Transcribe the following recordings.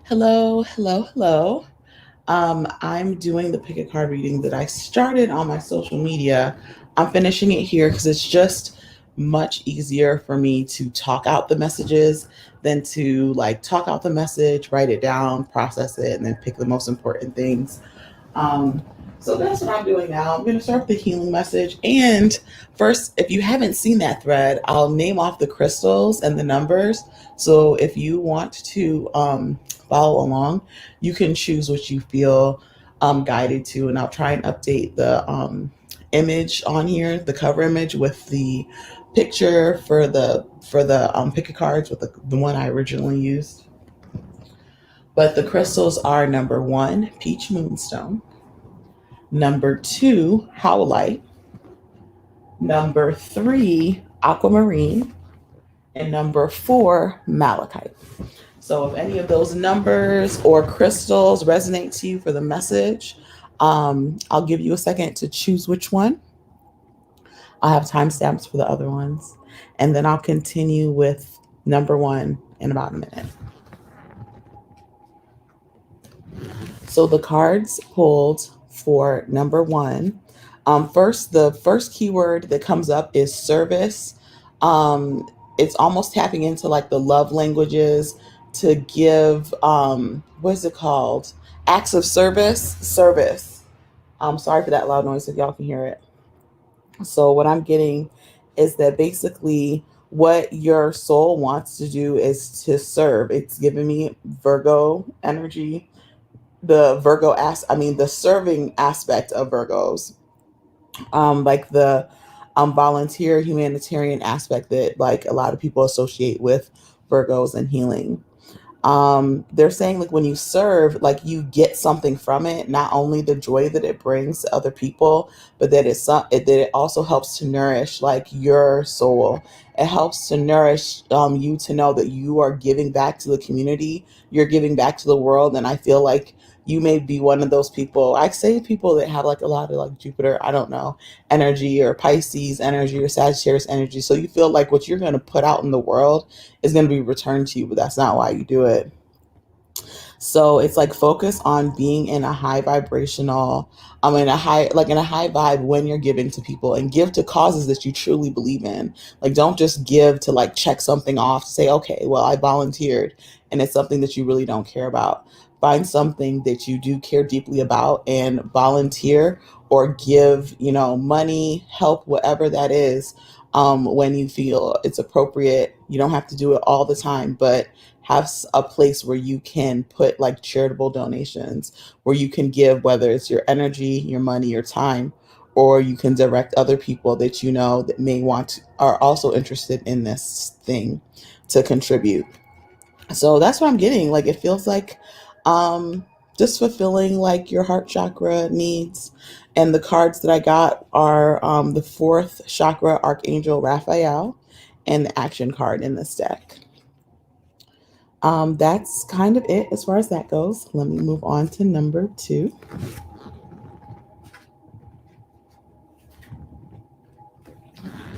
Hello, hello, hello. I'm doing the pick a card reading that I started on my social media. I'm finishing it here because it's just much easier for me to talk out the messages than to like talk out the message, write it down, process it, and then pick the most important things. Um, so that's what I'm doing now. I'm going to start with the healing message. And first, if you haven't seen that thread, I'll name off the crystals and the numbers. So if you want to follow along, you can choose what you feel guided to. And I'll try and update the image on here, the cover image with the picture for the pick a cards with the one I originally used. But the crystals are number one, peach moonstone. Number two, Howlite. Number three, Aquamarine. And number four, Malachite. So if any of those numbers or crystals resonate to you for the message, I'll give you a second to choose which one. I'll have timestamps for the other ones. And then I'll continue with number one in about a minute. So the cards pulled for number one. First, the first keyword that comes up is service. It's almost tapping into like the love languages to give, what is it called? Acts of service. Service. I'm sorry for that loud noise if y'all can hear it. So what I'm getting is that basically what your soul wants to do is to serve. It's giving me Virgo energy, the the serving aspect of Virgos, like the volunteer humanitarian aspect that like a lot of people associate with Virgos and healing. They're saying like when you serve, like you get something from it, not only the joy that it brings to other people, but that it also helps to nourish like your soul. It helps to nourish you to know that you are giving back to the community, you're giving back to the world, and I feel like you may be one of those people. I say people that have like a lot of like Jupiter, I don't know, energy or Pisces energy or Sagittarius energy. So you feel like what you're going to put out in the world is going to be returned to you, but that's not why you do it. So it's like focus on being in a high vibrational, in a high vibe when you're giving to people and give to causes that you truly believe in. Like don't just give to like check something off, say, okay, well, I volunteered and it's something that you really don't care about. Find something that you do care deeply about and volunteer or give, money, help, whatever that is, when you feel it's appropriate. You don't have to do it all the time, but have a place where you can put like charitable donations, where you can give, whether it's your energy, your money, your time, or you can direct other people that you know that are also interested in this thing to contribute. So that's what I'm getting. Like it feels like um just fulfilling like your heart chakra needs. And the cards that I got are the fourth chakra Archangel Raphael and the action card in this deck. That's kind of it as far as that goes. Let me move on to number two.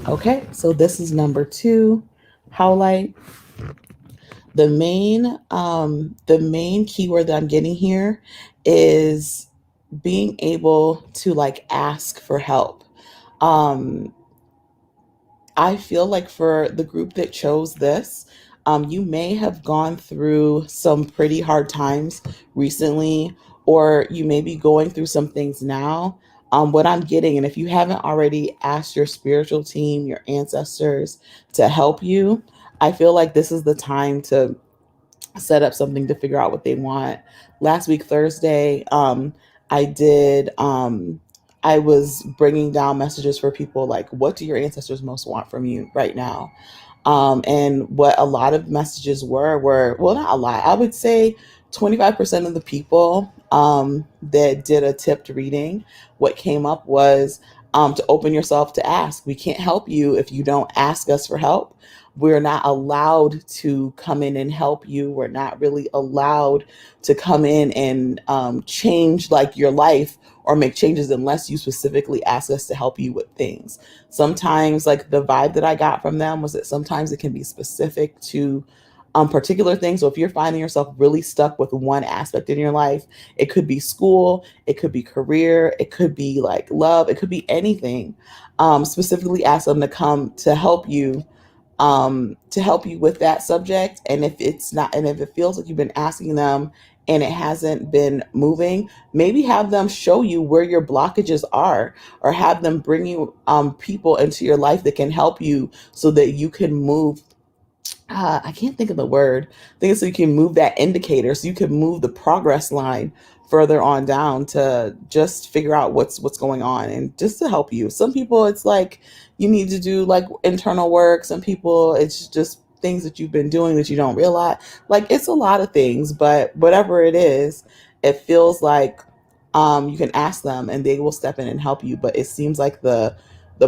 Okay, so this is number two, Howlite. The main keyword that I'm getting here is being able to like ask for help. Um, I feel like for the group that chose this, you may have gone through some pretty hard times recently, or you may be going through some things now. What I'm getting, and if you haven't already asked your spiritual team, your ancestors to help you, I feel like this is the time to set up something to figure out what they want. Last week, Thursday, I did. I was bringing down messages for people like, what do your ancestors most want from you right now? And what a lot of messages were, well, not a lot, I would say 25% of the people that did a tipped reading, what came up was to open yourself to ask. We can't help you if you don't ask us for help. We're not allowed to come in and help you. We're not really allowed to come in and change like your life or make changes unless you specifically ask us to help you with things. Sometimes like the vibe that I got from them was that sometimes it can be specific to particular things. So if you're finding yourself really stuck with one aspect in your life, it could be school, it could be career, it could be like love, it could be anything. Specifically ask them to come to help you with that subject. And if it's not, and if it feels like you've been asking them and it hasn't been moving, maybe have them show you where your blockages are, or have them bring you people into your life that can help you so that you can move. I can't think of the word. I think it's so you can move that indicator, so you can move the progress line further on down to just figure out what's going on and just to help you. Some people it's like you need to do like internal work. Some people it's just things that you've been doing that you don't realize. Like it's a lot of things, but whatever it is, it feels like you can ask them and they will step in and help you. But it seems like the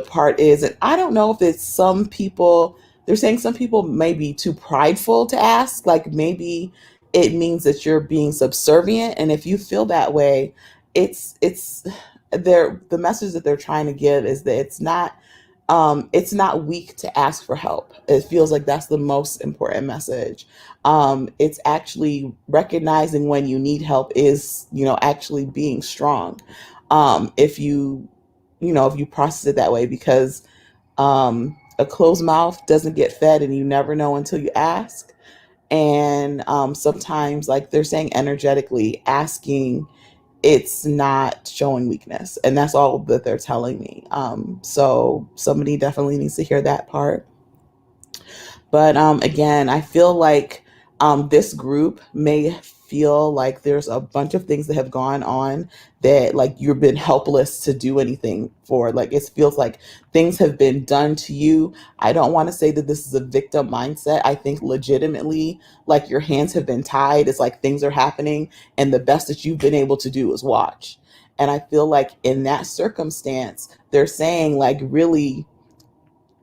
part is, and I don't know if it's some people, they're saying some people may be too prideful to ask. Like maybe it means that you're being subservient. And if you feel that way, it's the message that they're trying to give is that it's not weak to ask for help. It feels like that's the most important message. It's actually recognizing when you need help is, actually being strong. If if you process it that way, because a closed mouth doesn't get fed, and you never know until you ask. And sometimes, like they're saying, energetically asking, it's not showing weakness, and that's all that they're telling me. So somebody definitely needs to hear that part. But again, I feel like this group may feel like there's a bunch of things that have gone on that like you've been helpless to do anything for. Like it feels like things have been done to you. I don't want to say that this is a victim mindset. I think legitimately like your hands have been tied. It's like things are happening and the best that you've been able to do is watch. And I feel like in that circumstance, they're saying like really,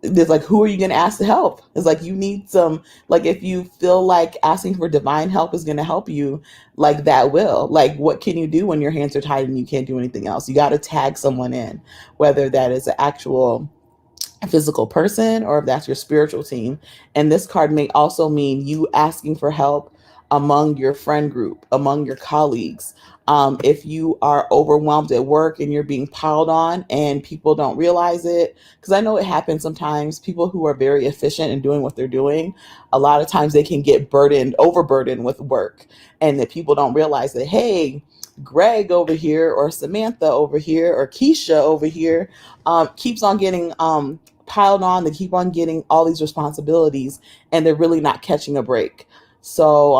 there's like, who are you going to ask to help? It's like you need some, like if you feel like asking for divine help is going to help you, like that will, like what can you do when your hands are tied and you can't do anything else? You got to tag someone in, whether that is an actual physical person or if that's your spiritual team. And this card may also mean you asking for help among your friend group, among your colleagues. If you are overwhelmed at work and you're being piled on and people don't realize it, because I know it happens sometimes, people who are very efficient in doing what they're doing, a lot of times they can get overburdened with work, and that people don't realize that, hey, Greg over here or Samantha over here or Keisha over here keeps on getting piled on. They keep on getting all these responsibilities and they're really not catching a break. So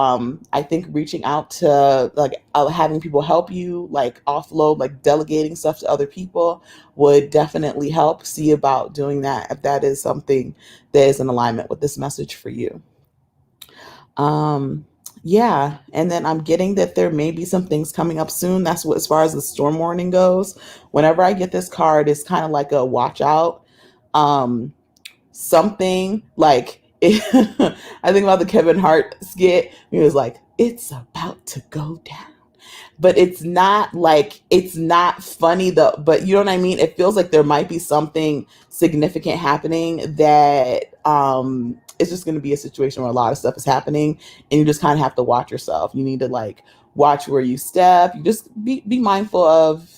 I think reaching out to like having people help you, like offload, like delegating stuff to other people would definitely help. See about doing that if that is something that is in alignment with this message for you. Um, yeah, and then I'm getting that there may be some things coming up soon. That's what, as far as the storm warning goes. Whenever I get this card, it's kind of like a watch out. Um, Something like I think about the Kevin Hart skit. He was like, "It's about to go down." But it's not funny though, but you know what I mean. It feels like there might be something significant happening that it's just going to be a situation where a lot of stuff is happening and you just kind of have to watch yourself. You need to like watch where you step. You just be mindful of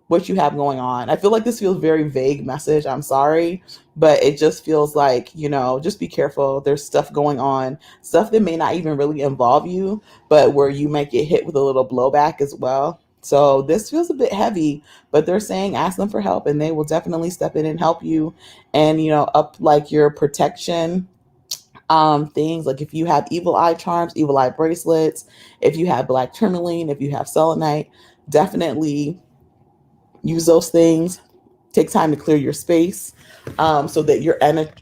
what you have going on. I feel like this feels very vague message. I'm sorry, but it just feels like, just be careful. There's stuff going on, stuff that may not even really involve you, but where you might get hit with a little blowback as well. So this feels a bit heavy, but they're saying ask them for help and they will definitely step in and help you and, up like your protection things. Like if you have evil eye charms, evil eye bracelets, if you have black tourmaline, if you have selenite, definitely use those things. Take time to clear your space so that you're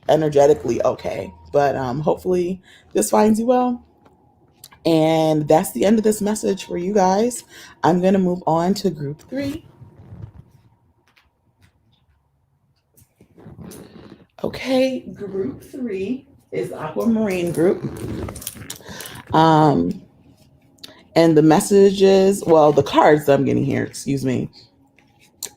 energetically okay. But hopefully this finds you well. And that's the end of this message for you guys. I'm going to move on to group 3. Okay, group 3 is the Aquamarine group. Um, and the messages, well, the cards that I'm getting here, excuse me,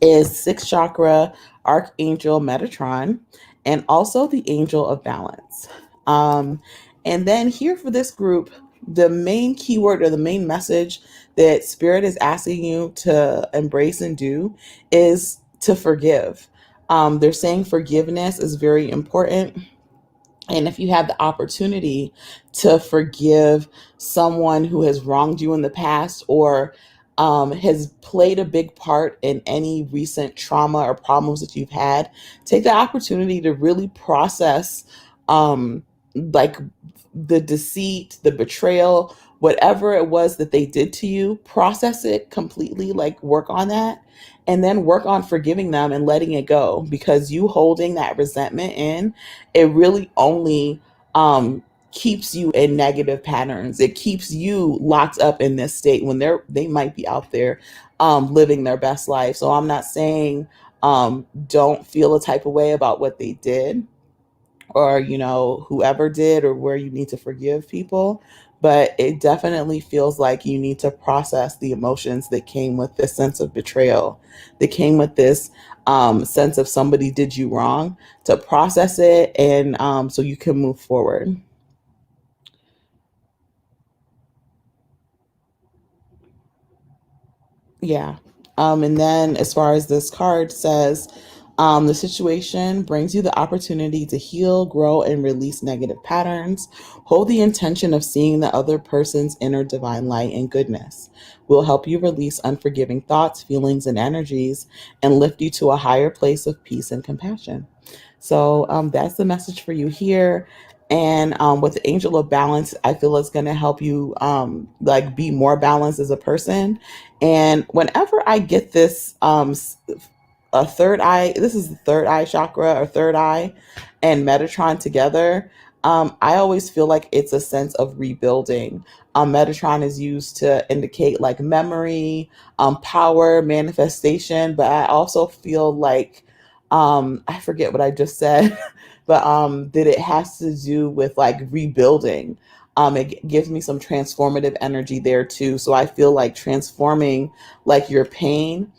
is sixth chakra, Archangel Metatron, and also the Angel of Balance. Um, And then here for this group, the main keyword or the main message that Spirit is asking you to embrace and do is to forgive. They're saying forgiveness is very important, and if you have the opportunity to forgive someone who has wronged you in the past, or has played a big part in any recent trauma or problems that you've had, take the opportunity to really process, like the deceit, the betrayal, whatever it was that they did to you, process it completely, like work on that. And then work on forgiving them and letting it go, because you holding that resentment in, it really only keeps you in negative patterns. It keeps you locked up in this state when they might be out there living their best life. So I'm not saying don't feel a type of way about what they did, or whoever did, or where you need to forgive people, but it definitely feels like you need to process the emotions that came with this sense of betrayal, that came with this sense of somebody did you wrong, to process it, and so you can move forward. Yeah. And then as far as this card says, the situation brings you the opportunity to heal, grow, and release negative patterns. Hold the intention of seeing the other person's inner divine light and goodness. Will help you release unforgiving thoughts, feelings, and energies, and lift you to a higher place of peace and compassion. So that's the message for you here. And with the angel of balance, I feel it's going to help you like be more balanced as a person. And whenever I get this, a third eye, this is the third eye chakra or third eye, and Metatron together. I always feel like it's a sense of rebuilding. Metatron is used to indicate like memory, power, manifestation, but I also feel like I forget what I just said, but that it has to do with like rebuilding. It gives me some transformative energy there too. So I feel like transforming like your pain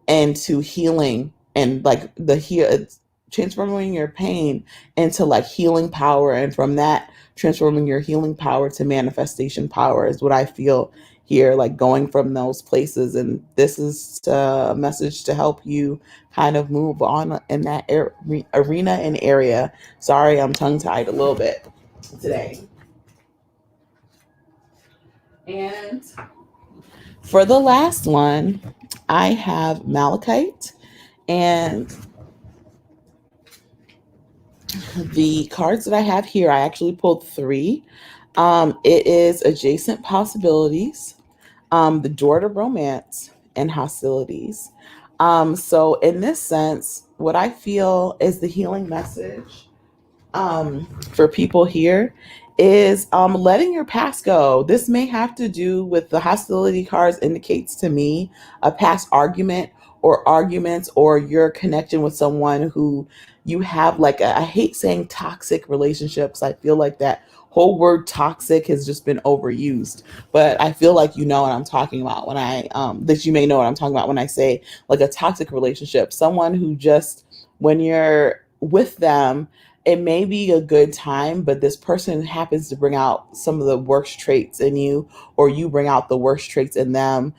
into healing, and like transforming your pain into like healing power, and from that transforming your healing power to manifestation power is what I feel here, like going from those places. And this is a message to help you kind of move on in that arena and area. Sorry, I'm tongue tied a little bit today. And for the last one, I have Malachite. And the cards that I have here, I actually pulled three. It is adjacent possibilities, the door to romance, and hostilities. So, in this sense, what I feel is the healing message for people here is letting your past go. This may have to do with the hostility cards, indicates to me a past argument or arguments, or your connection with someone who you have like I hate saying toxic relationships. I feel like that whole word toxic has just been overused, but I feel like you know what I'm talking about when I that you may know what I'm talking about when I say like a toxic relationship. Someone who just, when you're with them, it may be a good time, but this person happens to bring out some of the worst traits in you, or you bring out the worst traits in them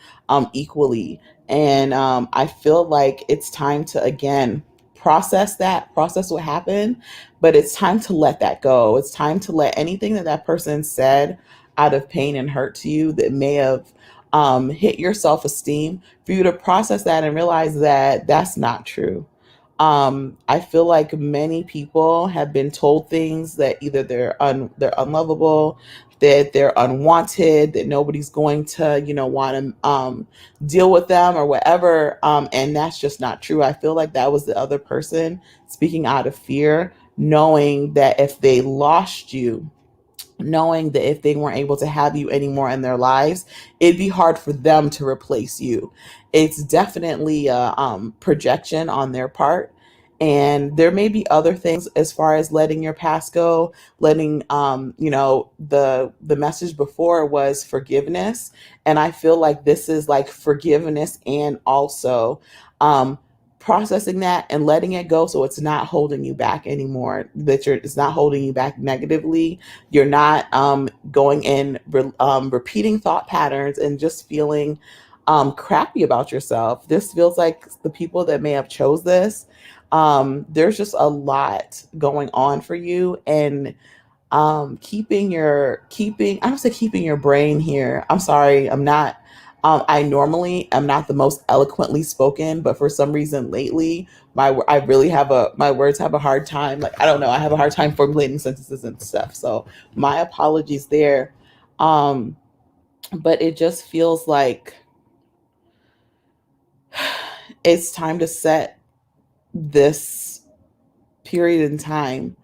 equally. And I feel like it's time to, again, process what happened, but it's time to let that go. It's time to let anything that that person said out of pain and hurt to you that may have hit your self esteem, for you to process that and realize that that's not true. I feel like many people have been told things that either they're unlovable, that they're unwanted, that nobody's going to want to deal with them or whatever, and that's just not true. I feel like that was the other person speaking out of fear, knowing that if they lost you, knowing that if they weren't able to have you anymore in their lives, it'd be hard for them to replace you. It's definitely a projection on their part. And there may be other things as far as letting your past go, letting the message before was forgiveness, and I feel like this is like forgiveness and also um, processing that and letting it go, so it's not holding you back anymore, it's not holding you back negatively. You're not going in repeating thought patterns and just feeling crappy about yourself. This feels like the people that may have chose this, there's just a lot going on for you. And keeping I don't say keeping your brain here, I'm sorry, I'm not I normally am not the most eloquently spoken, but for some reason lately I really have a my words have a hard time, like I don't know, I have a hard time formulating sentences and stuff, so my apologies there. um but it just feels like it's time to set this period in time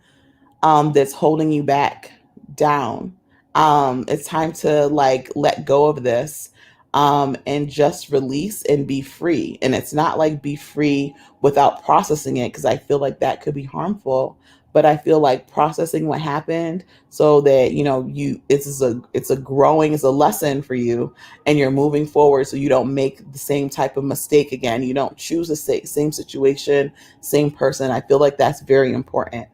that's holding you back down. It's time to like let go of this, and just release and be free. And it's not like be free without processing it, because I feel like that could be harmful. But I feel like processing what happened, so that it's a growing, it's a lesson for you, and you're moving forward, so you don't make the same type of mistake again. You don't choose the same situation, same person. I feel like that's very important,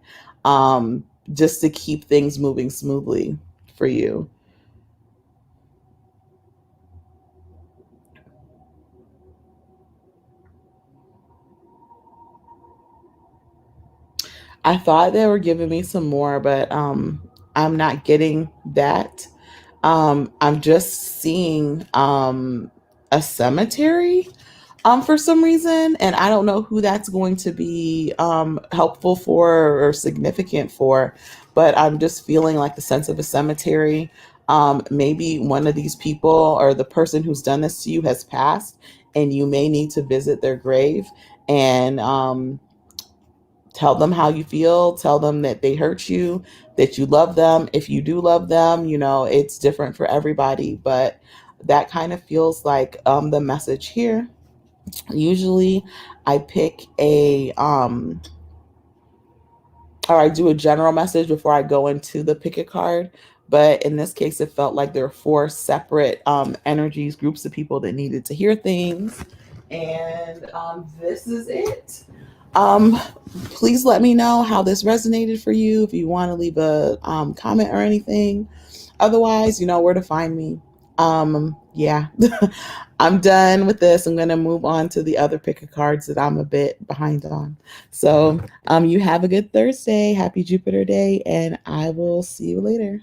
just to keep things moving smoothly for you. I thought they were giving me some more, but I'm not getting that. I'm just seeing a cemetery for some reason, and I don't know who that's going to be helpful for or significant for, but I'm just feeling like the sense of a cemetery. Maybe one of these people or the person who's done this to you has passed, and you may need to visit their grave and tell them how you feel, tell them that they hurt you, that you love them. If you do love them, it's different for everybody, but that kind of feels like the message here. Usually I pick or I do a general message before I go into the pick a card. But in this case, it felt like there were four separate energies, groups of people that needed to hear things. And this is it. Um, Please let me know how this resonated for you. If you want to leave a comment or anything. Otherwise, you know where to find me. Yeah. I'm done with this. I'm going to move on to the other pick of cards that I'm a bit behind on. So, you have a good Thursday. Happy Jupiter Day, and I will see you later.